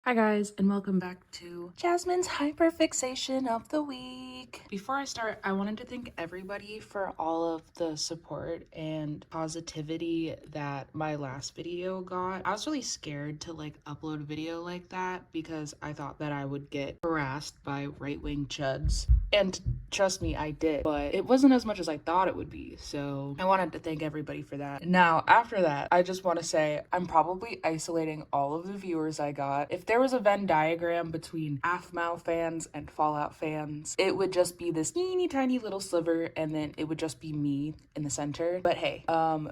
Hi guys, and welcome back to Jasmine's hyperfixation of the week. Before I start, I wanted to thank everybody for all of the support and positivity that my last video got. I was really scared to upload a video like that because I thought that I would get harassed by right-wing chuds. And trust me, I did, but it wasn't as much as I thought it would be, so I wanted to thank everybody for that. Now, after that, I just want to say I'm probably isolating all of the viewers I got. If there was a Venn diagram between Aphmau fans and Fallout fans, it would just be this teeny tiny little sliver, and then it would just be me in the center. But hey,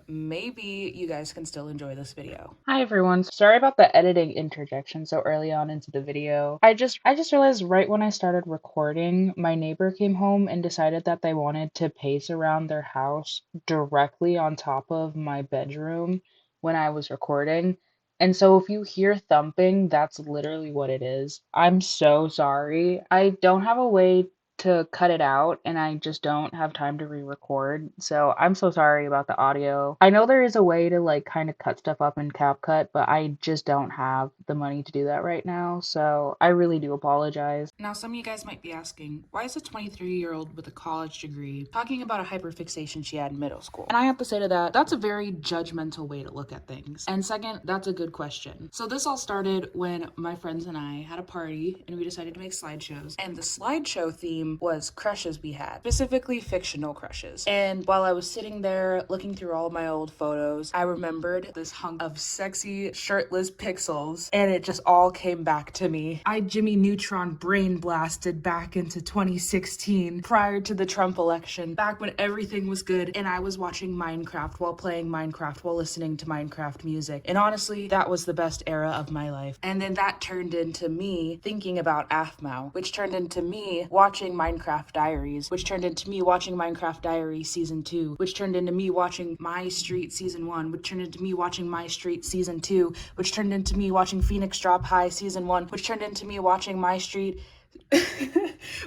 maybe you guys can still enjoy this video. Hi everyone. Sorry about the editing interjection so early on into the video. I just realized right when I started recording, my neighbor came home and decided that they wanted to pace around their house directly on top of my bedroom when I was recording. And so if you hear thumping, that's literally what it is. I'm so sorry. I don't have a way to cut it out and I just don't have time to re-record. So I'm so sorry about the audio. I know there is a way to kind of cut stuff up in CapCut, but I just don't have the money to do that right now. So I really do apologize. Now, some of you guys might be asking, why is a 23-year-old with a college degree talking about a hyperfixation she had in middle school? And I have to say to that, that's a very judgmental way to look at things. And second, that's a good question. So this all started when my friends and I had a party and we decided to make slideshows. And the slideshow theme was crushes we had, specifically fictional crushes. And while I was sitting there looking through all of my old photos, I remembered this hunk of sexy shirtless pixels, and it just all came back to me. I Jimmy Neutron brain blasted back into 2016 prior to the Trump election, back when everything was good and I was watching Minecraft while playing Minecraft while listening to Minecraft music. And honestly, that was the best era of my life. And then that turned into me thinking about Aphmau, which turned into me watching Minecraft Diaries, which turned into me watching Minecraft Diaries Season 2, which turned into me watching Mystreet Season 1, which turned into me watching Mystreet Season 2, which turned into me watching Phoenix Drop High Season 1, which turned into me watching Mystreet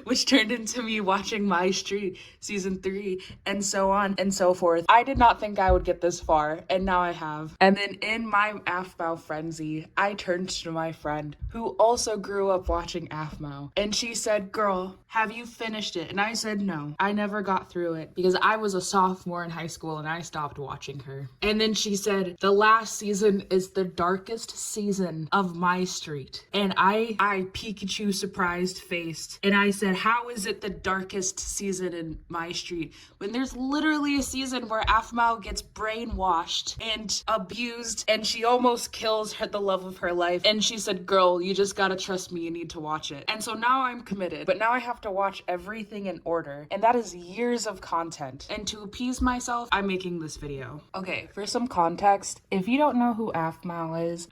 which turned into me watching Mystreet Season 3, and so on and so forth. I did not think I would get this far, and now I have. And then in my Aphmau frenzy, I turned to my friend, who also grew up watching Aphmau, and she said, "Girl, have you finished it?" And I said, "No, I never got through it, because I was a sophomore in high school, and I stopped watching her." And then she said, "The last season is the darkest season of Mystreet." And I Pikachu surprised faced, and I said, "How is it the darkest season in Mystreet when there's literally a season where Aphmau gets brainwashed and abused and she almost kills the love of her life?" And she said, "Girl, you just gotta trust me, you need to watch it." And so now I'm committed, but now I have to watch everything in order, and that is years of content. And to appease myself, I'm making this video. Okay, for some context, if you don't know who Aphmau is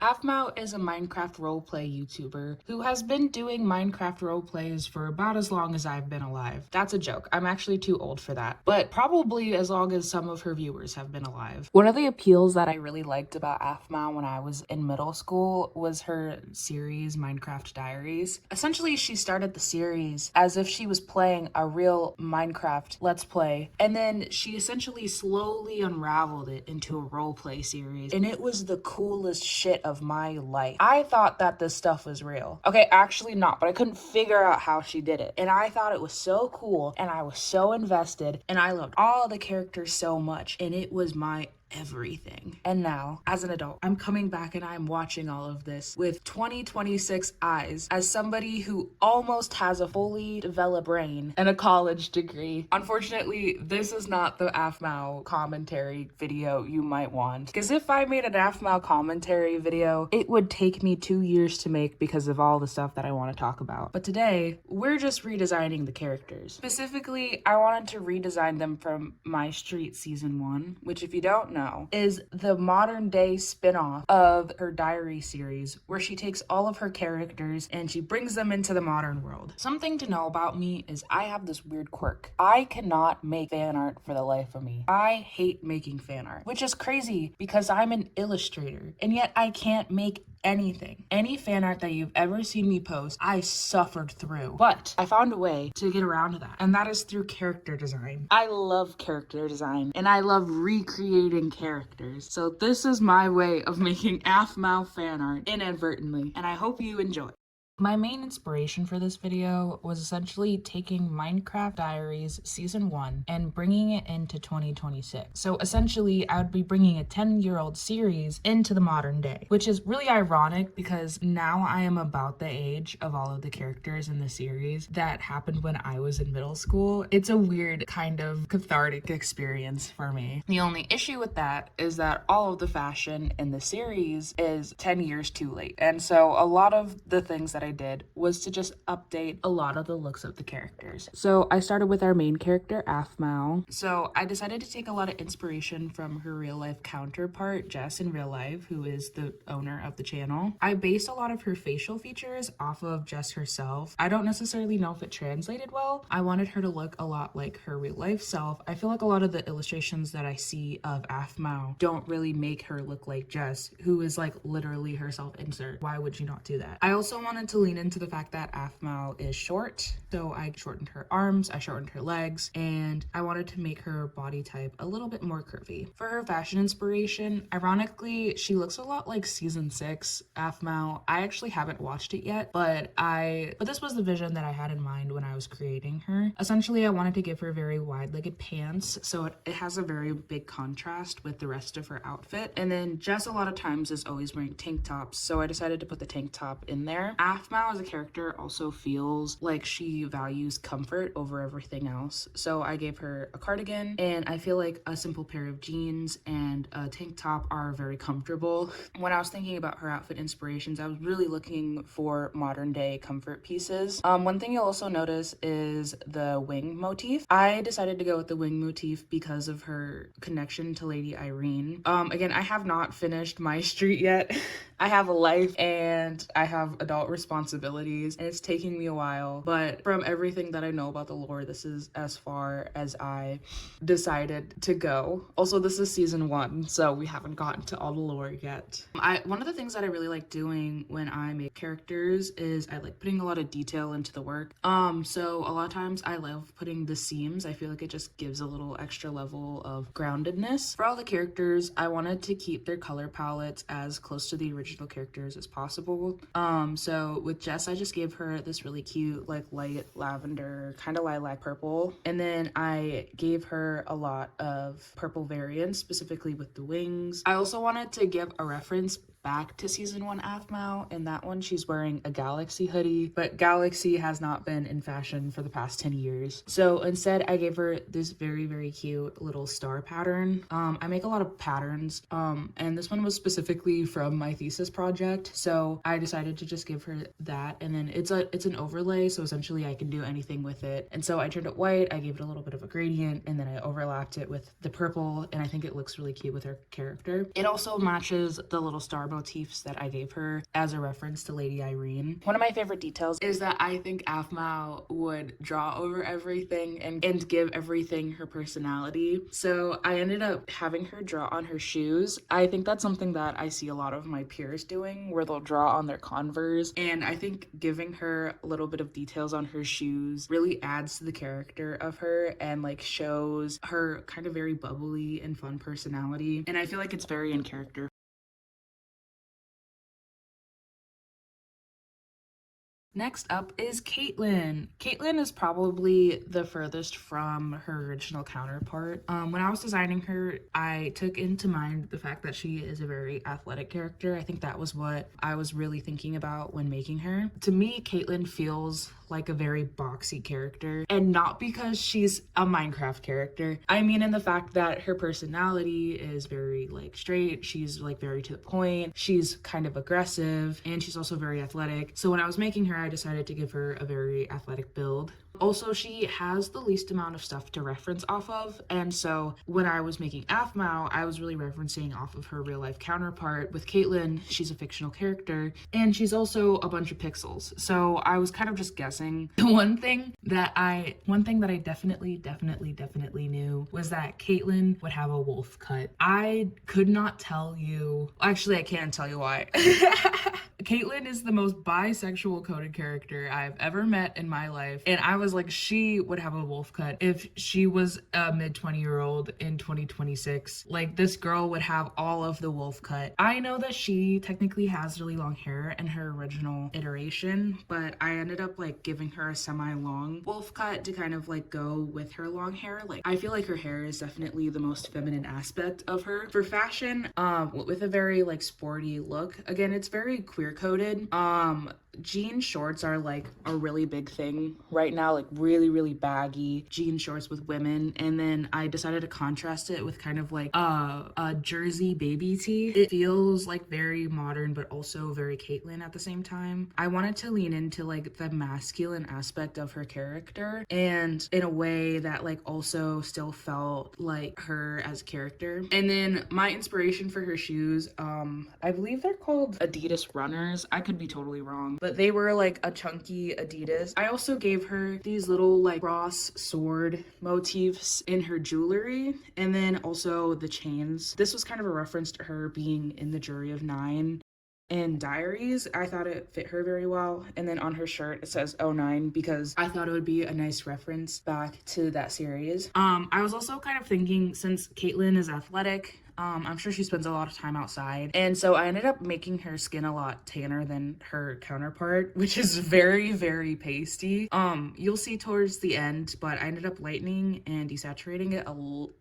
a Minecraft roleplay YouTuber who has been doing Minecraft roleplays for about as long as I've been alive. That's a joke. I'm actually too old for that. But probably as long as some of her viewers have been alive. One of the appeals that I really liked about Aphmau when I was in middle school was her series, Minecraft Diaries. Essentially, she started the series as if she was playing a real Minecraft Let's Play, and then she essentially slowly unraveled it into a roleplay series, and it was the coolest shit of my life. I thought that this stuff was real. Okay, actually not, but I couldn't figure out how she did it. And I thought it was so cool, and I was so invested, and I loved all the characters so much, and it was my everything. And now, as an adult, I'm coming back and I'm watching all of this with 2026 eyes as somebody who almost has a fully developed brain and a college degree. Unfortunately, this is not the Aphmau commentary video you might want, because if I made an Aphmau commentary video, it would take me 2 years to make because of all the stuff that I want to talk about. But today, we're just redesigning the characters. Specifically, I wanted to redesign them from Mystreet Season 1, which if you don't know, is the modern day spin-off of her diary series, where she takes all of her characters and she brings them into the modern world. Something to know about me is I have this weird quirk. I cannot make fan art for the life of me. I hate making fan art, which is crazy because I'm an illustrator, and yet I can't make anything, any fan art that you've ever seen me post, I suffered through. But I found a way to get around to that, and that is through character design. I love character design, and I love recreating characters. So this is my way of making Aphmau fan art inadvertently, and I hope you enjoy. My main inspiration for this video was essentially taking Minecraft Diaries Season 1 and bringing it into 2026. So essentially, I would be bringing a 10-year-old series into the modern day, which is really ironic because now I am about the age of all of the characters in the series that happened when I was in middle school. It's a weird kind of cathartic experience for me. The only issue with that is that all of the fashion in the series is 10 years too late. And so a lot of the things that I did was to just update a lot of the looks of the characters. So I started with our main character, Aphmau. So I decided to take a lot of inspiration from her real life counterpart, Jess in real life, who is the owner of the channel. I based a lot of her facial features off of Jess herself. I don't necessarily know if it translated well. I wanted her to look a lot like her real life self. I feel like a lot of the illustrations that I see of Aphmau don't really make her look like Jess, who is like literally her self-insert. Why would you not do that? I also wanted to lean into the fact that Aphmau is short, so I shortened her arms, I shortened her legs, and I wanted to make her body type a little bit more curvy. For her fashion inspiration, ironically, she looks a lot like season 6 Aphmau. I actually haven't watched it yet, but this was the vision that I had in mind when I was creating her. Essentially, I wanted to give her very wide-legged pants, so it has a very big contrast with the rest of her outfit. And then Jess a lot of times is always wearing tank tops, so I decided to put the tank top in there. Aphmau as a character also feels like she values comfort over everything else, so I gave her a cardigan, and I feel like a simple pair of jeans and a tank top are very comfortable. When I was thinking about her outfit inspirations, I was really looking for modern day comfort pieces. One thing you'll also notice is the wing motif. I decided to go with the wing motif because of her connection to Lady Irene. Again, I have not finished Mystreet yet. I have a life and I have adult responsibilities, and it's taking me a while, but from everything that I know about the lore, this is as far as I decided to go. Also, this is season 1, so we haven't gotten to all the lore yet. One of the things that I really like doing when I make characters is I like putting a lot of detail into the work. So a lot of times I love putting the seams. I feel like it just gives a little extra level of groundedness. For all the characters, I wanted to keep their color palettes as close to the original characters as possible. So with Jess, I just gave her this really cute like light lavender kind of lilac purple, and then I gave her a lot of purple variants, specifically with the wings. I also wanted to give a reference back to season 1 Aphmau. In that one, she's wearing a Galaxy hoodie, but Galaxy has not been in fashion for the past 10 years. So instead, I gave her this very, very cute little star pattern. I make a lot of patterns, and this one was specifically from my thesis project. So I decided to just give her that, and then it's an overlay, so essentially I can do anything with it. And so I turned it white, I gave it a little bit of a gradient, and then I overlapped it with the purple, and I think it looks really cute with her character. It also matches the little star motifs that I gave her as a reference to Lady Irene. One of my favorite details is that I think Aphmau would draw over everything and give everything her personality. So I ended up having her draw on her shoes. I think that's something that I see a lot of my peers doing, where they'll draw on their Converse, and I think giving her a little bit of details on her shoes really adds to the character of her and like shows her kind of very bubbly and fun personality, and I feel like it's very in character. Next up is Katelyn. Katelyn is probably the furthest from her original counterpart. When I was designing her, I took into mind the fact that she is a very athletic character. I think that was what I was really thinking about when making her. To me, Katelyn feels like a very boxy character, and not because she's a Minecraft character. I mean in the fact that her personality is very like straight, she's like very to the point, she's kind of aggressive, and she's also very athletic. So when I was making her, I decided to give her a very athletic build. Also, she has the least amount of stuff to reference off of, and so when I was making Aphmau, I was really referencing off of her real life counterpart. With Katelyn, she's a fictional character, and she's also a bunch of pixels. So I was kind of just guessing. One thing that I definitely knew was that Katelyn would have a wolf cut. I could not tell you. Actually, I can tell you why. Katelyn is the most bisexual coded character I've ever met in my life, and I was like, she would have a wolf cut if she was a mid-20-year-old in 2026. Like, this girl would have all of the wolf cut. I know that she technically has really long hair in her original iteration, but I ended up like giving her a semi-long wolf cut to kind of like go with her long hair. Like, I feel like her hair is definitely the most feminine aspect of her. For fashion, with a very like sporty look, again, it's very queer coded. Jean shorts are like a really big thing right now, like really baggy jean shorts with women, and then I decided to contrast it with kind of like a jersey baby tee. It feels like very modern but also very Katelyn at the same time. I wanted to lean into like the masculine aspect of her character, and in a way that like also still felt like her as a character. And then my inspiration for her shoes, I believe they're called Adidas runners. I could be totally wrong, but they were like a chunky Adidas. I also gave her these little like cross sword motifs in her jewelry, and then also the chains. This was kind of a reference to her being in the Jury of 9 in Diaries. I thought it fit her very well. And then on her shirt it says 09 because I thought it would be a nice reference back to that series. I was also kind of thinking, since Katelyn is athletic, I'm sure she spends a lot of time outside, and so I ended up making her skin a lot tanner than her counterpart, which is very pasty. You'll see towards the end, but I ended up lightening and desaturating it a little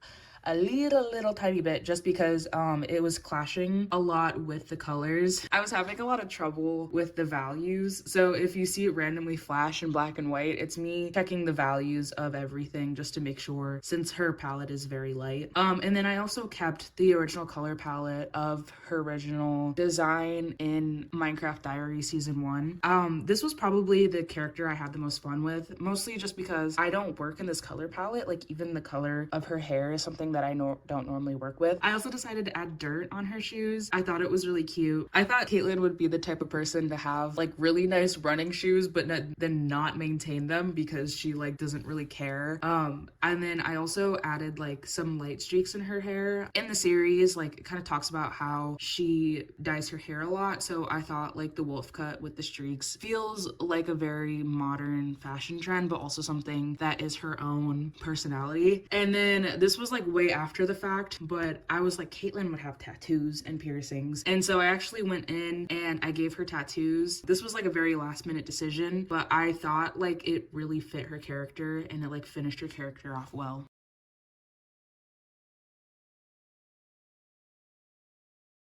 tiny bit, just because it was clashing a lot with the colors. I was having a lot of trouble with the values, so if you see it randomly flash in black and white, it's me checking the values of everything just to make sure, since her palette is very light. And then I also kept the original color palette of her original design in Minecraft Diaries Season 1. This was probably the character I had the most fun with, mostly just because I don't work in this color palette. Like, even the color of her hair is something that I don't normally work with. I also decided to add dirt on her shoes. I thought it was really cute. I thought Katelyn would be the type of person to have like really nice running shoes, but then not maintain them because she like doesn't really care. And then I also added like some light streaks in her hair. In the series, like, it kind of talks about how she dyes her hair a lot, so I thought like the wolf cut with the streaks feels like a very modern fashion trend, but also something that is her own personality. And then this was like way after the fact, but I was like, Katelyn would have tattoos and piercings, and so I actually went in and I gave her tattoos. This was like a very last minute decision, but I thought like it really fit her character and it like finished her character off well.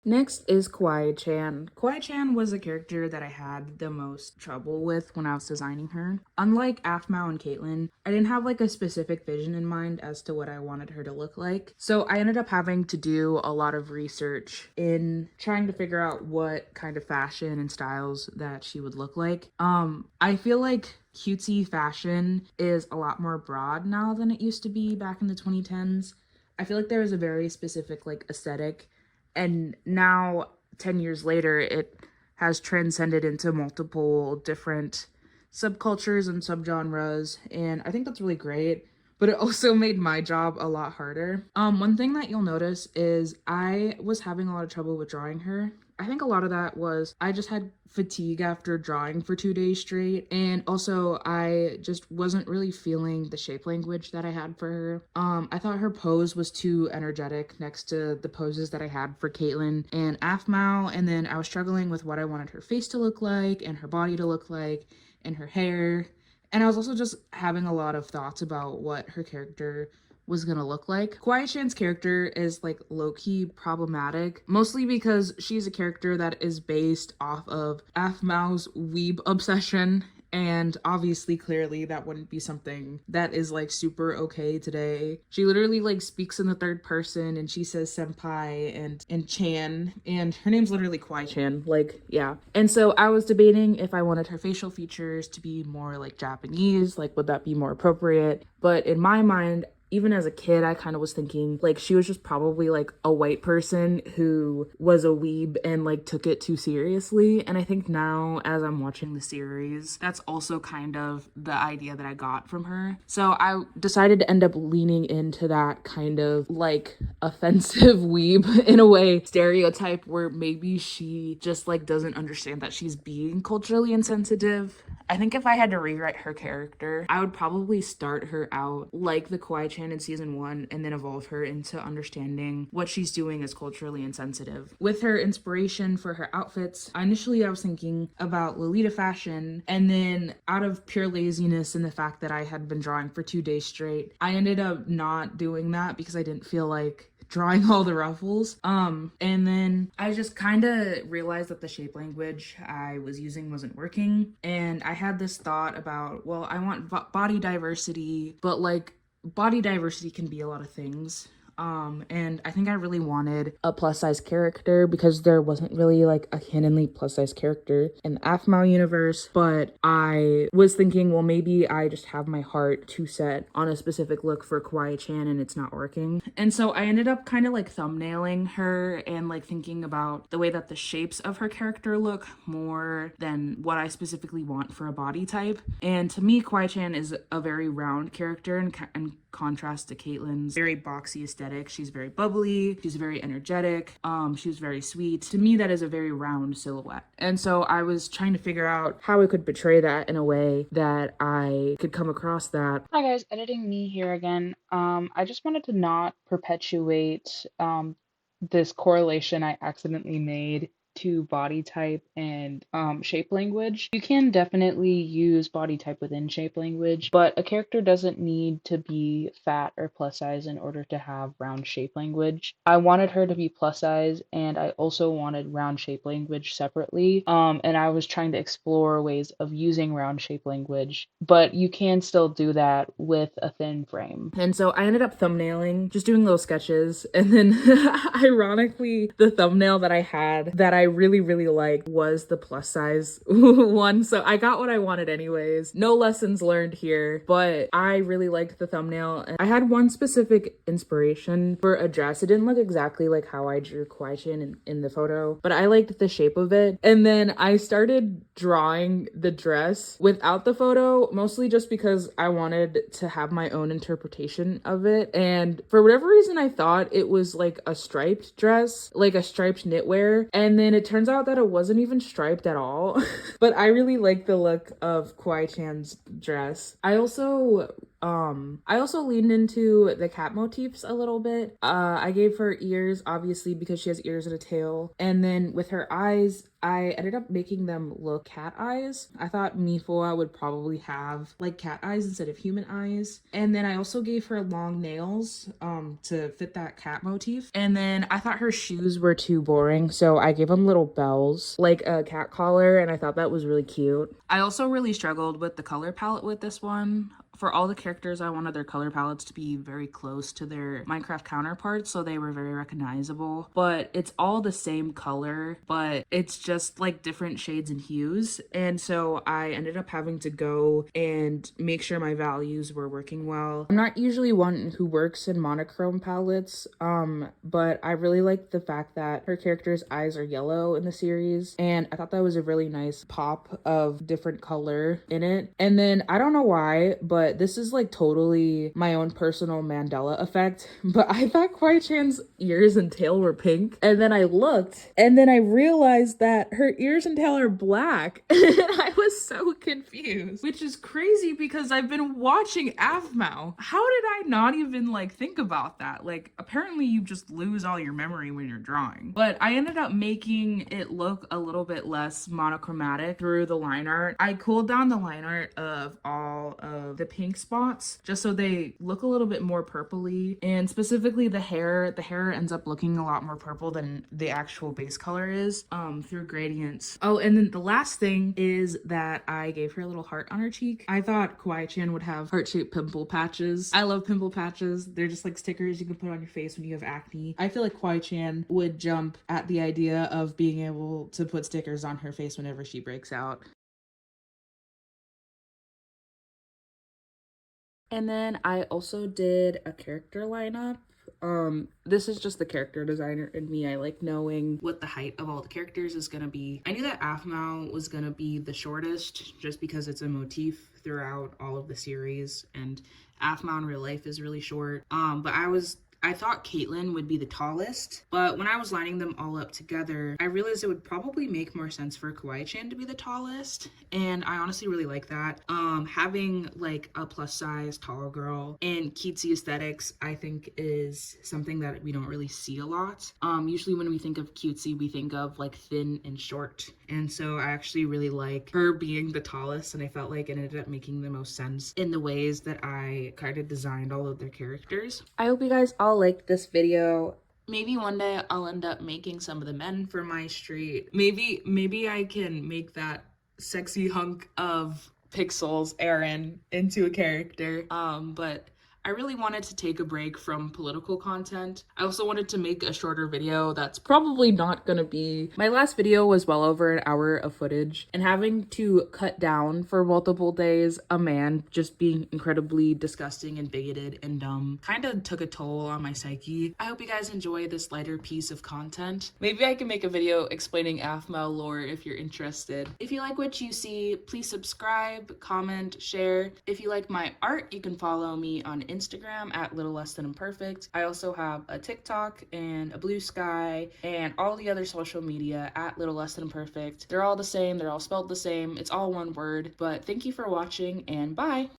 Next is Kawaii-chan. Kawaii-chan was a character that I had the most trouble with when I was designing her. Unlike Aphmau and Katelyn, I didn't have like a specific vision in mind as to what I wanted her to look like. So I ended up having to do a lot of research in trying to figure out what kind of fashion and styles that she would look like. I feel like cutesy fashion is a lot more broad now than it used to be back in the 2010s. I feel like there was a very specific like aesthetic, and now 10 years later it has transcended into multiple different subcultures and subgenres, and I think that's really great, but it also made my job a lot harder. One thing that you'll notice is I was having a lot of trouble with drawing her. I think a lot of that was I just had fatigue after drawing for 2 days straight, and also I just wasn't really feeling the shape language that I had for her. I thought her pose was too energetic next to the poses that I had for Katelyn and Aphmau, and then I was struggling with what I wanted her face to look like and her body to look like and her hair, and I was also just having a lot of thoughts about what her character was gonna look like. Kawaii-chan's character is like low-key problematic, mostly because she's a character that is based off of Aphmau's weeb obsession, And obviously, clearly, that wouldn't be something that is like super okay today. She literally like speaks in the third person and she says senpai and Chan, and her name's literally Kawaii Chan. Like, yeah. And so I was debating if I wanted her facial features to be more like Japanese, like, would that be more appropriate? But in my mind, even as a kid, I kind of was thinking like she was just probably like a white person who was a weeb and like took it too seriously. And I think now, as I'm watching the series, that's also kind of the idea that I got from her. So I decided to end up leaning into that kind of like offensive weeb in a way stereotype where maybe she just like doesn't understand that she's being culturally insensitive. I think if I had to rewrite her character, I would probably start her out like the Kawaii Chan in season 1 and then evolve her into understanding what she's doing is culturally insensitive. With her inspiration for her outfits, initially I was thinking about Lolita fashion, and then out of pure laziness and the fact that I had been drawing for 2 days straight, I ended up not doing that because I didn't feel like drawing all the ruffles. And then I just kind of realized that the shape language I was using wasn't working. And I had this thought about, well, I want body diversity, but like body diversity can be a lot of things. And I think I really wanted a plus size character because there wasn't really like a hiddenly plus size character in the Aphmau universe. But I was thinking, well, maybe I just have my heart too set on a specific look for Kawaii Chan and it's not working. And so I ended up kind of like thumbnailing her and like thinking about the way that the shapes of her character look more than what I specifically want for a body type. And to me, Kawaii Chan is a very round character in contrast to Katelyn's very boxy aesthetic. She's very bubbly, she's very energetic, she's very sweet. To me, that is a very round silhouette. And so I was trying to figure out how I could portray that in a way that I could come across that. Hi guys, editing me here again. I just wanted to not perpetuate this correlation I accidentally made to body type and shape language. You can definitely use body type within shape language, but a character doesn't need to be fat or plus size in order to have round shape language. I wanted her to be plus size, and I also wanted round shape language separately. And I was trying to explore ways of using round shape language, but you can still do that with a thin frame. And so I ended up thumbnailing, just doing little sketches. And then ironically, the thumbnail that I had that I really liked was the plus size one. So I got what I wanted anyways. No lessons learned here, but I really liked the thumbnail. And I had one specific inspiration for a dress. It didn't look exactly like how I drew Kawaii Chan in the photo, but I liked the shape of it. And then I started drawing the dress without the photo, mostly just because I wanted to have my own interpretation of it. And for whatever reason, I thought it was like a striped dress, like a striped knitwear. And then it turns out that it wasn't even striped at all. But I really like the look of Kawaii Chan's dress. I also leaned into the cat motifs a little bit. I gave her ears, obviously, because she has ears and a tail. And then with her eyes, I ended up making them look cat eyes. I thought Mifua would probably have like cat eyes instead of human eyes. And then I also gave her long nails to fit that cat motif. And then I thought her shoes were too boring, so I gave them little bells, like a cat collar, and I thought that was really cute. I also really struggled with the color palette with this one. For all the characters, I wanted their color palettes to be very close to their Minecraft counterparts, so they were very recognizable. But it's all the same color, but it's just like different shades and hues. And so I ended up having to go and make sure my values were working well. I'm not usually one who works in monochrome palettes, but I really like the fact that her character's eyes are yellow in the series, and I thought that was a really nice pop of different color in it. And then I don't know why, but this is like totally my own personal Mandela effect, but I thought Kawaii Chan's ears and tail were pink, and then I looked and then I realized that her ears and tail are black. And I was so confused, which is crazy because I've been watching Aphmau. How did I not even like think about that? Like, apparently you just lose all your memory when you're drawing. But I ended up making it look a little bit less monochromatic through the line art. I cooled down the line art of all of the pink spots just so they look a little bit more purpley, and specifically the hair ends up looking a lot more purple than the actual base color is through gradients. Oh, and then the last thing is that I gave her a little heart on her cheek. I thought Kawaii-chan would have heart-shaped pimple patches. I love pimple patches. They're just like stickers you can put on your face when you have acne. I feel like Kawaii-chan would jump at the idea of being able to put stickers on her face whenever she breaks out. And then I also did a character lineup. This is just the character designer in me. I like knowing what the height of all the characters is gonna be. I knew that Aphmau was gonna be the shortest just because it's a motif throughout all of the series, and Aphmau in real life is really short. But I thought Katelyn would be the tallest, but when I was lining them all up together, I realized it would probably make more sense for Kawaii-chan to be the tallest, and I honestly really like that. Having like a plus size tall girl and cutesy aesthetics, I think is something that we don't really see a lot. Usually when we think of cutesy, we think of like thin and short, and so I actually really like her being the tallest, and I felt like it ended up making the most sense in the ways that I kind of designed all of their characters. I hope you guys all liked this video. Maybe one day I'll end up making some of the men for Mystreet. Maybe I can make that sexy hunk of pixels Aaron into a character. But I really wanted to take a break from political content. I also wanted to make a shorter video that's probably not gonna be... My last video was well over an hour of footage, and having to cut down for multiple days a man just being incredibly disgusting and bigoted and dumb kind of took a toll on my psyche. I hope you guys enjoy this lighter piece of content. Maybe I can make a video explaining Aphmau lore if you're interested. If you like what you see, please subscribe, comment, share. If you like my art, you can follow me on Instagram at Little Less Than Imperfect. I also have a TikTok and a Blue Sky and all the other social media at Little Less Than Imperfect. They're all the same. They're all spelled the same. It's all one word. But thank you for watching, and bye.